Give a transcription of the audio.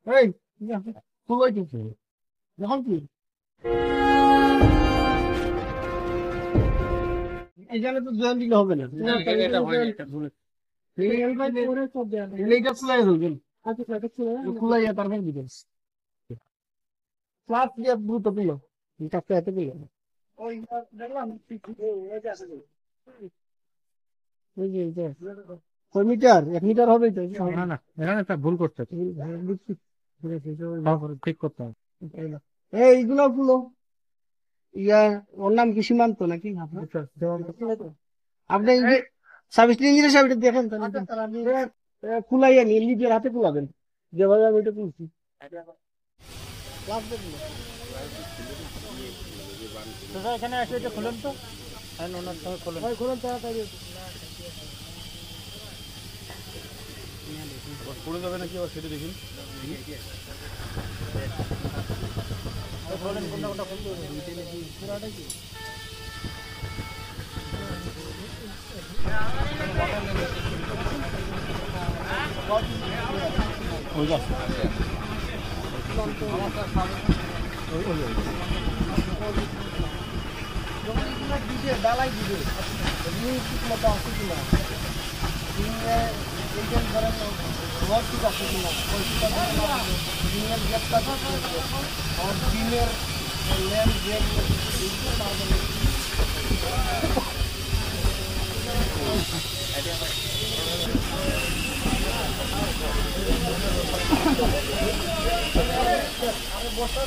এই ফুল হইতেছে এখন কি এখানে তো জয়েন দিলে হবে না এইটা খোলাই ধরবেন খোলাইয়া তারপর দিবেন ক্লাস দিয়ে দ্রুত দিল কাজটা এত দিল ওই দেখলাম ওই যে এইটা কয় মিটার 1 মিটার হবে তো না না এখানে একটা ভুল করছে বুঝছি ঠিক আছে ঠিক করতে হবে এইগুলো গুলো ইয়া ওর নাম কি সীমান্ত নাকি আপনি সার্ভিস ইঞ্জিনিয়ার সাহেব এটা দেখেন তাহলে খুলাইয়া নিয়ে নিজের হাতে খুলাবেন যেভাবে আমি এটা খুলছি এখানে এসে এটা খুলেন তো ওনার সঙ্গে খুলেন তাড়াতাড়ি পড়ে যাবে নাকি আবার সেটা দেখুন ডালাই দিবে ঠিক মতো আছে কিনা ইন্ডিয়ান ধরেন ঘর ঠিক আছে কিনা দিনের গ্যাপটা আর দিনের ল্যাম্প গ্যাপ বসার